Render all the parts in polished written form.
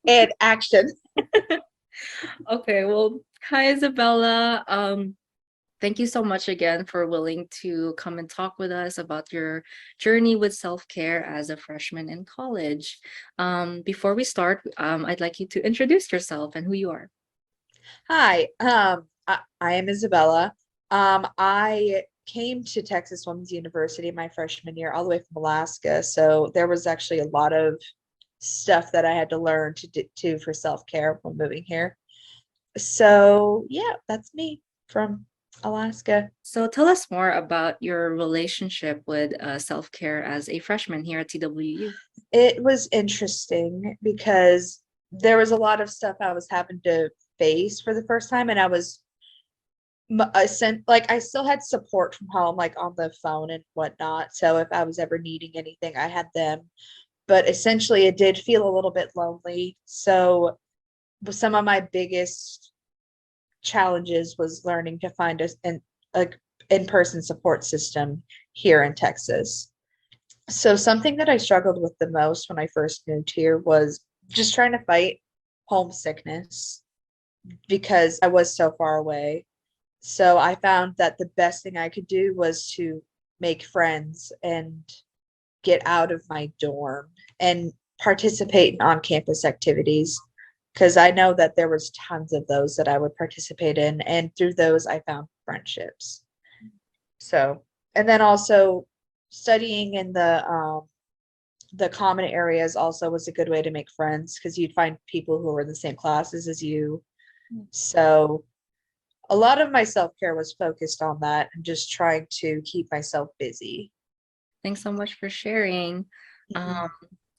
and action. Okay, well, hi Isabella. Thank you so much again for willing to come and talk with us about your journey with self-care as a freshman in college. Before we start, I'd like you to introduce yourself and who you are. Hi, I am Isabella. I came to Texas Women's University my freshman year, all the way from Alaska. So there was actually a lot of stuff that I had to learn to for self-care when moving here. So yeah, that's me from Alaska. So tell us more about your relationship with self-care as a freshman here at TWU. It was interesting because there was a lot of stuff I was having to face for the first time, and I sent like I still had support from home, like on the phone and whatnot. So if I was ever needing anything, I had them. But essentially, it did feel a little bit lonely. So some of my biggest challenges was learning to find a in-person support system here in Texas. So something that I struggled with the most when I first moved here was just trying to fight homesickness because I was so far away. So I found that the best thing I could do was to make friends and get out of my dorm and participate in on-campus activities because I know that there was tons of those that I would participate in, and through those I found friendships. So, and then also studying in the common areas also was a good way to make friends because you'd find people who were in the same classes as you. So a lot of my self-care was focused on that and just trying to keep myself busy. Thanks so much for sharing. Mhm. Um,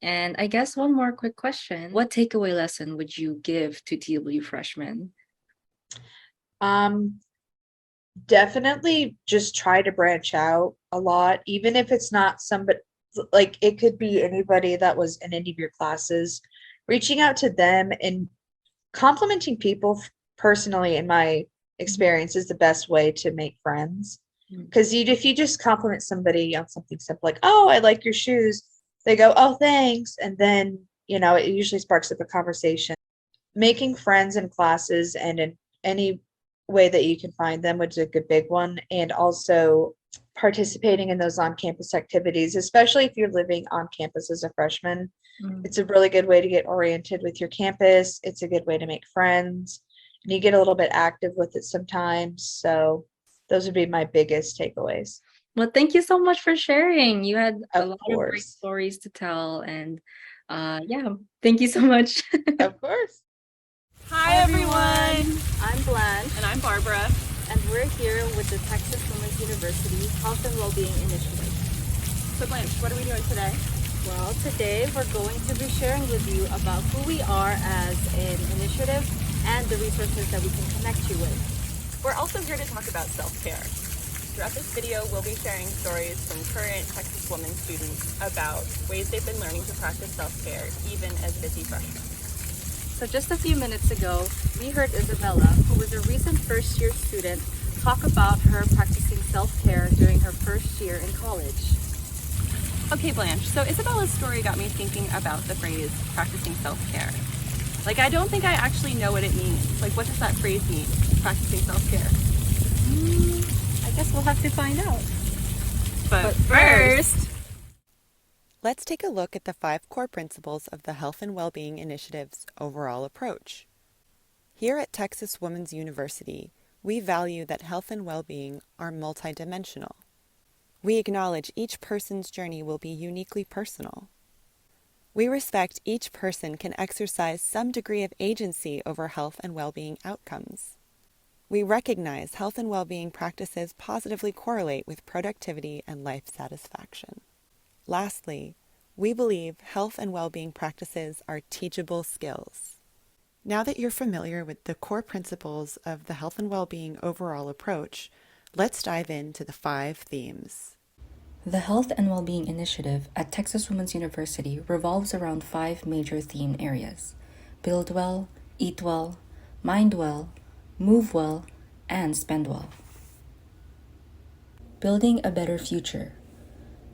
and I guess one more quick question. What takeaway lesson would you give to TW freshmen? Um, Definitely just try to branch out a lot, even if it's not somebody, like it could be anybody that was in any of your classes. Reaching out to them and complimenting people personally, in my experience, is the best way to make friends. Mm. Because if you just compliment somebody on something simple like, "Oh, I like your shoes," they go, "Oh, thanks," and then it usually sparks up a conversation. Making friends in classes and in any way that you can find them, which is a good big one, and also participating in those on-campus activities, especially if you're living on campus as a freshman. Mm. It's a really good way to get oriented with your campus. It's a good way to make friends, and you get a little bit active with it sometimes. So those would be my biggest takeaways. Well, thank you so much for sharing. You had a Of lot of great course. stories to tell, and yeah, thank you so much. Of course. Hi everyone! I'm Blanche. And I'm Barbara. And we're here with the Texas Women's University Health and Wellbeing Initiative. So Blanche, what are we doing today? Well, today we're going to be sharing with you about who we are as an initiative and the resources that we can connect you with. We're also here to talk about self-care. Throughout this video, we'll be sharing stories from current Texas women students about ways they've been learning to practice self-care even as busy freshmen. So just a few minutes ago, we heard Isabella, who was a recent first-year student, talk about her practicing self-care during her first year in college. Okay, Blanche, so Isabella's story got me thinking about the phrase practicing self-care. Like, I don't think I actually know what it means. Like, what does that phrase mean, practicing self-care? I guess we'll have to find out. But first, Let's take a look at the 5 core principles of the Health and Wellbeing Initiative's overall approach. Here at Texas Women's University, we value that health and well-being are multidimensional. We acknowledge each person's journey will be uniquely personal. We respect each person can exercise some degree of agency over health and well-being outcomes. We recognize health and well-being practices positively correlate with productivity and life satisfaction. Lastly, we believe health and well-being practices are teachable skills. Now that you're familiar with the core principles of the health and well-being overall approach, let's dive into the 5 themes. The Health and Wellbeing Initiative at Texas Women's University revolves around 5 major theme areas: build well, eat well, mind well, move well, and spend well. Building a better future.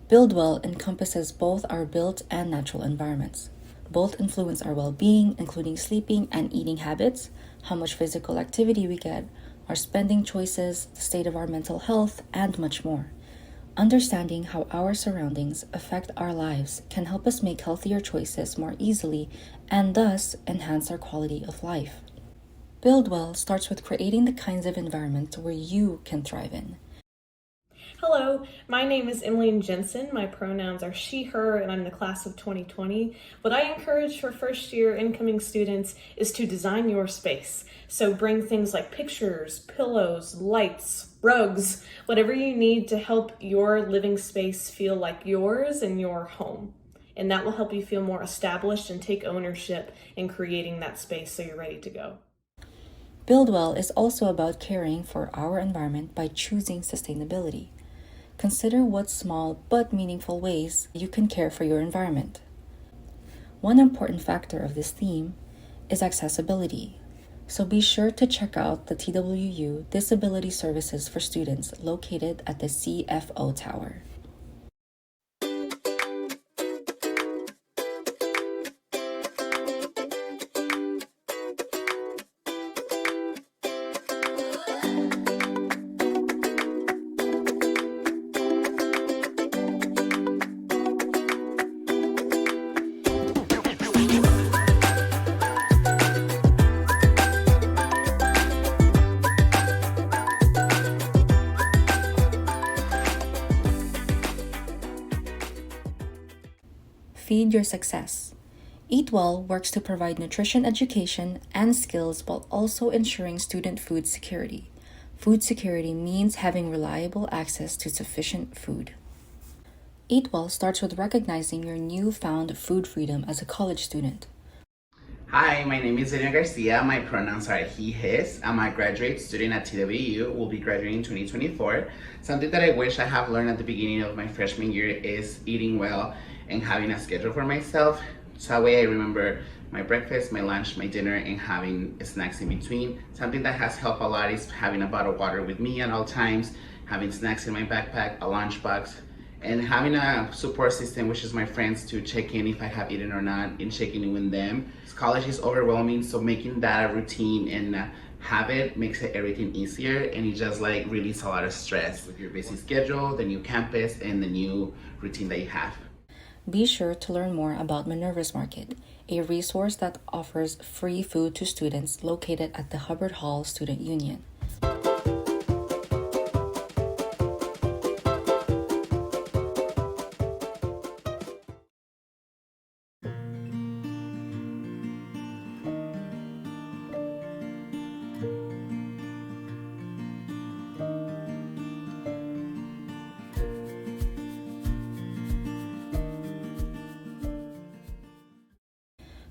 Build well encompasses both our built and natural environments. Both influence our well-being, including sleeping and eating habits, how much physical activity we get, our spending choices, the state of our mental health, and much more. Understanding how our surroundings affect our lives can help us make healthier choices more easily and thus enhance our quality of life. Build Well starts with creating the kinds of environments where you can thrive in. Hello, my name is Emily Jensen. My pronouns are she, her, and I'm the class of 2020. What I encourage for first year incoming students is to design your space. So bring things like pictures, pillows, lights, rugs, whatever you need to help your living space feel like yours and your home. And that will help you feel more established and take ownership in creating that space so you're ready to go. Build Well is also about caring for our environment by choosing sustainability. Consider what small but meaningful ways you can care for your environment. One important factor of this theme is accessibility. So be sure to check out the TWU Disability Services for Students located at the CFO Tower. Feed your success. Eat Well works to provide nutrition education and skills while also ensuring student food security. Food security means having reliable access to sufficient food. Eat Well starts with recognizing your newfound food freedom as a college student. Hi, my name is Daniel Garcia. My pronouns are he, his. I'm a graduate student at TWU. Will be graduating in 2024. Something that I wish I have learned at the beginning of my freshman year is eating well and having a schedule for myself. So that way I remember my breakfast, my lunch, my dinner, and having snacks in between. Something that has helped a lot is having a bottle of water with me at all times, having snacks in my backpack, a lunchbox, and having a support system, which is my friends, to check in if I have eaten or not, and checking in with them. College is overwhelming, so making that a routine and a habit makes it everything easier, and it just like release a lot of stress with your busy schedule, the new campus, and the new routine that you have. Be sure to learn more about Minerva's Market, a resource that offers free food to students located at the Hubbard Hall Student Union.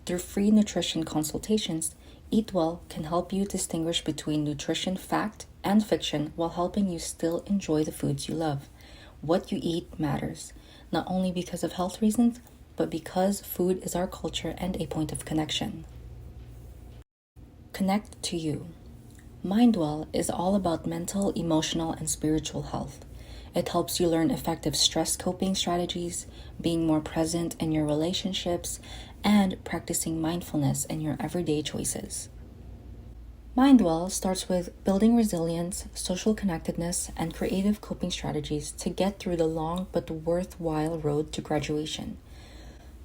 Through free nutrition consultations, Eat Well can help you distinguish between nutrition fact and fiction while helping you still enjoy the foods you love. What you eat matters, not only because of health reasons, but because food is our culture and a point of connection. Connect to you. MindWell is all about mental, emotional, and spiritual health. It helps you learn effective stress coping strategies, being more present in your relationships, and practicing mindfulness in your everyday choices. MindWell starts with building resilience, social connectedness, and creative coping strategies to get through the long but worthwhile road to graduation.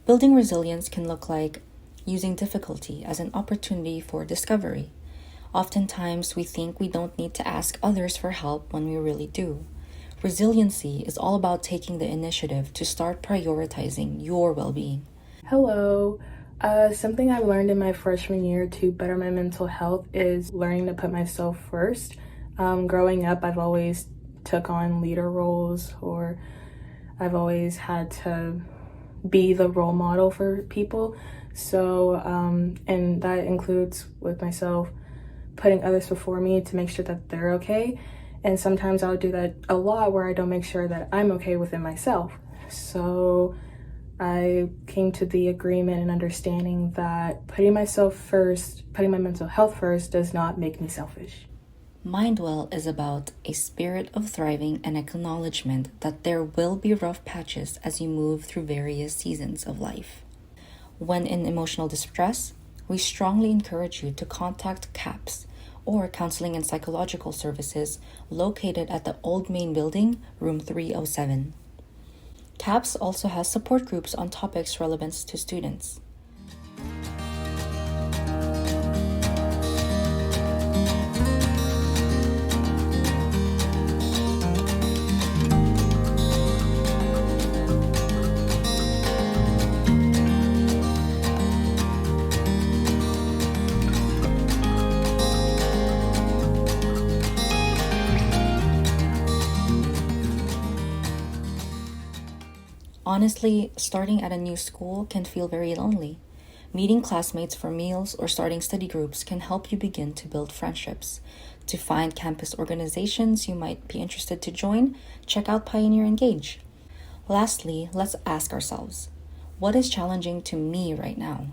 Building resilience can look like using difficulty as an opportunity for discovery. Oftentimes, we think we don't need to ask others for help when we really do. Resiliency is all about taking the initiative to start prioritizing your well-being. Hello. Something I've learned in my freshman year to better my mental health is learning to put myself first. Growing up, I've always took on leader roles, or I've always had to be the role model for people. So, and that includes with myself putting others before me to make sure that they're okay. And sometimes I'll do that a lot where I don't make sure that I'm okay within myself. So I came to the agreement and understanding that putting myself first, putting my mental health first, does not make me selfish. MindWell is about a spirit of thriving and acknowledgement that there will be rough patches as you move through various seasons of life. When in emotional distress, we strongly encourage you to contact CAPS, or Counseling and Psychological Services, located at the Old Main Building, room 307. CAPS also has support groups on topics relevant to students. Honestly, starting at a new school can feel very lonely. Meeting classmates for meals or starting study groups can help you begin to build friendships. To find campus organizations you might be interested to join, check out Pioneer Engage. Lastly, let's ask ourselves, what is challenging to me right now?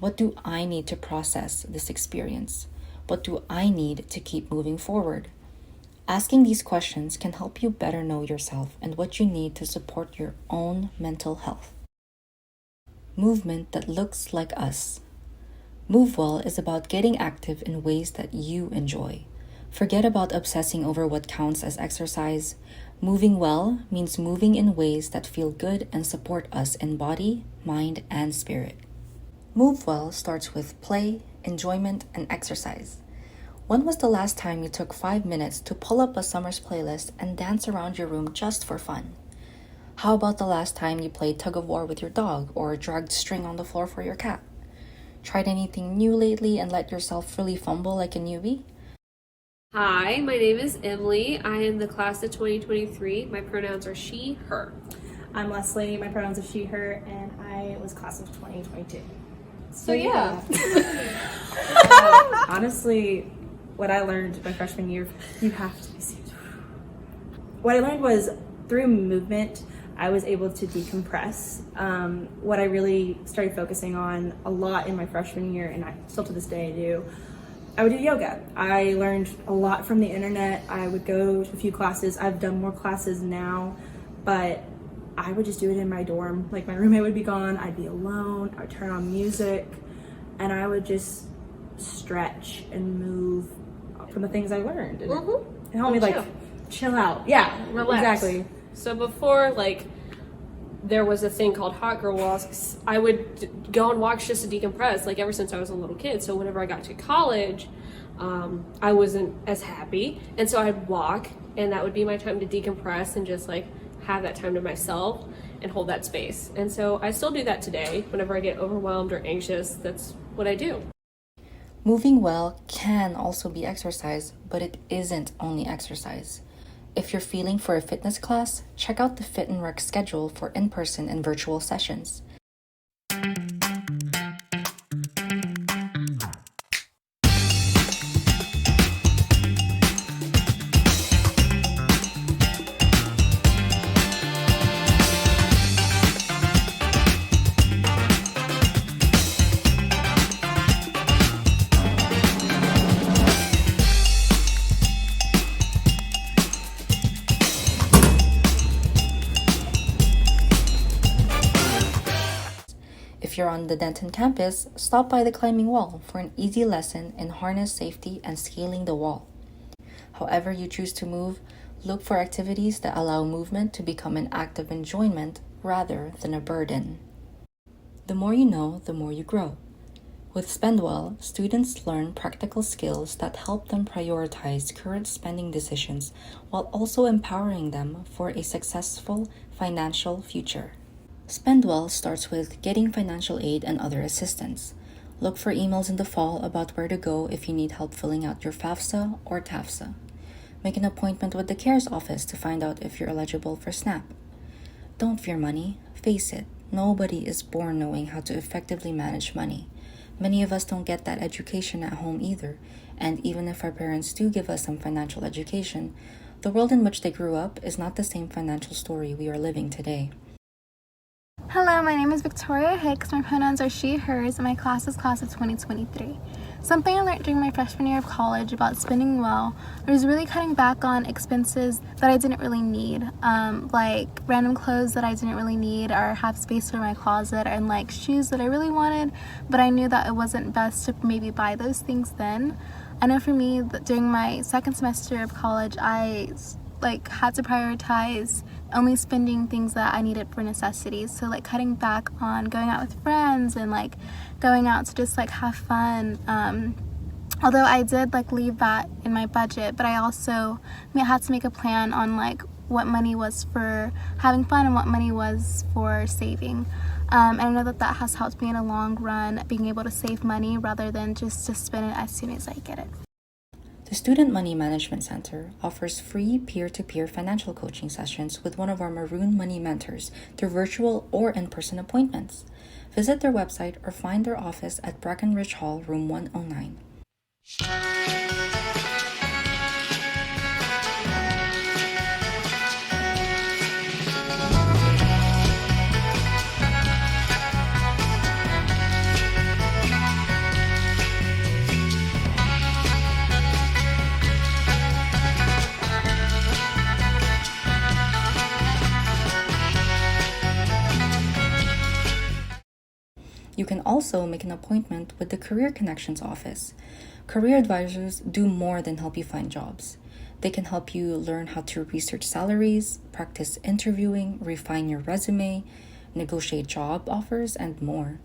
What do I need to process this experience? What do I need to keep moving forward? Asking these questions can help you better know yourself and what you need to support your own mental health. Movement that looks like us. Move Well is about getting active in ways that you enjoy. Forget about obsessing over what counts as exercise. Moving well means moving in ways that feel good and support us in body, mind, and spirit. Move Well starts with play, enjoyment, and exercise. When was the last time you took 5 minutes to pull up a summer's playlist and dance around your room just for fun? How about the last time you played tug of war with your dog or dragged string on the floor for your cat? Tried anything new lately and let yourself really fumble like a newbie? Hi, my name is Emily. I am the class of 2023. My pronouns are she, her. I'm Leslie. My pronouns are she, her, and I was class of 2022. So yeah. Honestly, what I learned my freshman year, you have to be serious. What I learned was through movement, I was able to decompress. What I really started focusing on a lot in my freshman year, and I still to this day do, I would do yoga. I learned a lot from the internet. I would go to a few classes. I've done more classes now, but I would just do it in my dorm. Like my roommate would be gone, I'd be alone, I'd turn on music, and I would just stretch and move from the things I learned. And it helped me like chill out. Yeah, Relax. Exactly. So before, like, there was a thing called hot girl walks, I would go on walks just to decompress, like ever since I was a little kid. So whenever I got to college, I wasn't as happy, and so I'd walk, and that would be my time to decompress and just like have that time to myself and hold that space. And so I still do that today. Whenever I get overwhelmed or anxious, that's what I do. Moving well can also be exercise, but it isn't only exercise. If you're feeling for a fitness class, check out the Fit and Rec schedule for in-person and virtual sessions. If you're on the Denton campus, stop by the climbing wall for an easy lesson in harness safety and scaling the wall. However you choose to move, look for activities that allow movement to become an act of enjoyment rather than a burden. The more you know, the more you grow. With SpendWell, students learn practical skills that help them prioritize current spending decisions while also empowering them for a successful financial future. SpendWell starts with getting financial aid and other assistance. Look for emails in the fall about where to go if you need help filling out your FAFSA or TAFSA. Make an appointment with the CARES office to find out if you're eligible for SNAP. Don't fear money. Face it, nobody is born knowing how to effectively manage money. Many of us don't get that education at home either, and even if our parents do give us some financial education, the world in which they grew up is not the same financial story we are living today. Hello, my name is Victoria Hicks. My pronouns are she, hers, and my class is class of 2023. Something I learned during my freshman year of college about spending well was really cutting back on expenses that I didn't really need, like random clothes that I didn't really need or have space for my closet, and like shoes that I really wanted, but I knew that it wasn't best to maybe buy those things then. I know for me, that during my second semester of college, I had to prioritize only spending things that I needed for necessities. So like cutting back on going out with friends and like going out to just like have fun. Although I did like leave that in my budget, but I also had to make a plan on like what money was for having fun and what money was for saving. And I know that that has helped me in a long run, being able to save money rather than just to spend it as soon as I get it. The Student Money Management Center offers free peer-to-peer financial coaching sessions with one of our Maroon Money mentors through virtual or in-person appointments. Visit their website or find their office at Breckenridge Hall, room 109. You can also make an appointment with the Career Connections office. Career advisors do more than help you find jobs. They can help you learn how to research salaries, practice interviewing, refine your resume, negotiate job offers, and more.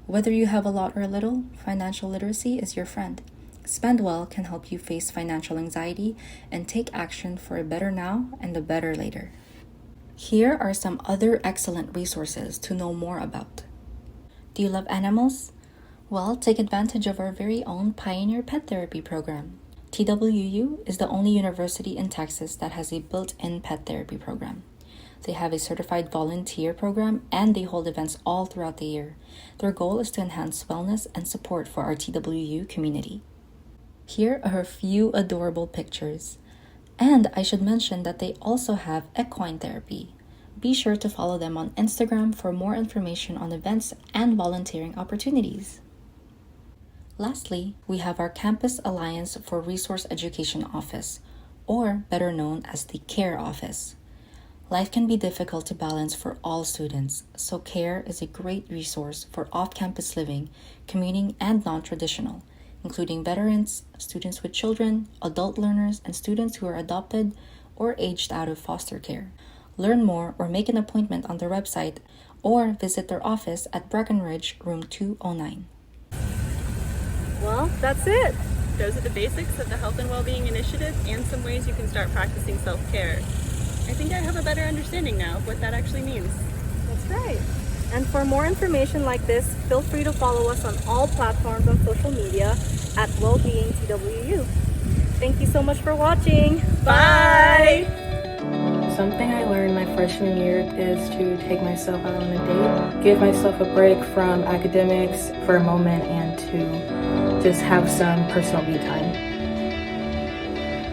Whether you have a lot or a little, financial literacy is your friend. Spend Well can help you face financial anxiety and take action for a better now and a better later. Here are some other excellent resources to know more about. Do you love animals? Well, take advantage of our very own Pioneer Pet Therapy program. TWU is the only university in Texas that has a built-in pet therapy program. They have a certified volunteer program and they hold events all throughout the year. Their goal is to enhance wellness and support for our TWU community. Here are a few adorable pictures. And I should mention that they also have equine therapy. Be sure to follow them on Instagram for more information on events and volunteering opportunities. Lastly, we have our Campus Alliance for Resource Education Office, or better known as the CARE Office. Life can be difficult to balance for all students, so CARE is a great resource for off-campus living, commuting, and non-traditional, including veterans, students with children, adult learners, and students who are adopted or aged out of foster care. Learn more or make an appointment on their website or visit their office at Breckenridge, room 209. Well, that's it. Those are the basics of the Health and Wellbeing Initiative and some ways you can start practicing self-care. I think I have a better understanding now of what that actually means. That's right. And for more information like this, feel free to follow us on all platforms on social media at Wellbeing TWU. Thank you so much for watching. Bye! Something I learned my freshman year is to take myself out on a date, give myself a break from academics for a moment, and to just have some personal me time.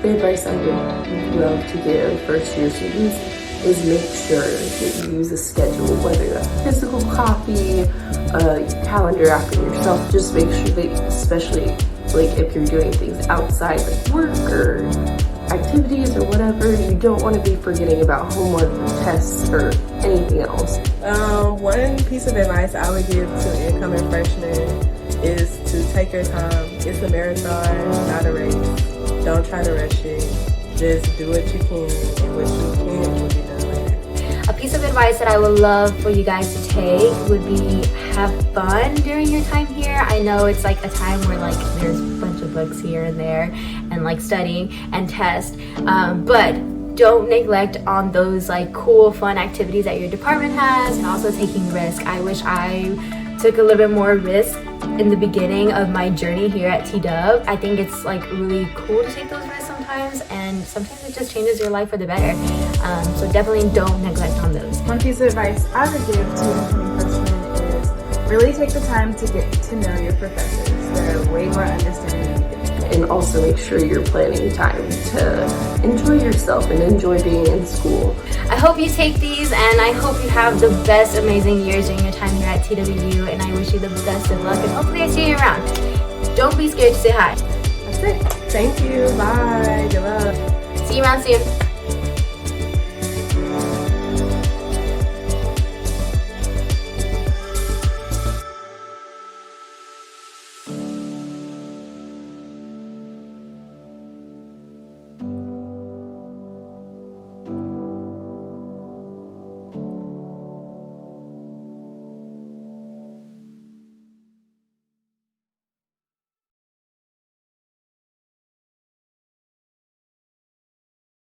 The advice I would love to give first-year students is make sure that you use a schedule, whether that's physical copy, a calendar app for yourself. Just make sure that, especially like if you're doing things outside like work or activities or whatever, you don't want to be forgetting about homework or tests or anything else. One piece of advice I would give to incoming freshmen is to take your time. It's a marathon, not a race. Don't try to rush it. Just do what you can, and what you can will be done later. A piece of advice that I would love for you guys to take would be have fun during your time here. I know it's like a time where like there's a bunch of books here and there and like studying and test, but don't neglect on those like cool fun activities that your department has, and also taking risk. I wish I took a little bit more risk in the beginning of my journey here at TW. I think it's like really cool to take those risks sometimes, and sometimes it just changes your life for the better. So definitely don't neglect on those. One piece of advice I would give to incoming freshmen is really take the time to get to know your professors. They're way more understanding. And also make sure you're planning time to enjoy yourself and enjoy being in school. I hope you take these, and I hope you have the best amazing years during your time here at TWU, and I wish you the best of luck, and hopefully I see you around. don't be scared to say hi. That's it. Thank you. Bye. Good luck. See you around soon.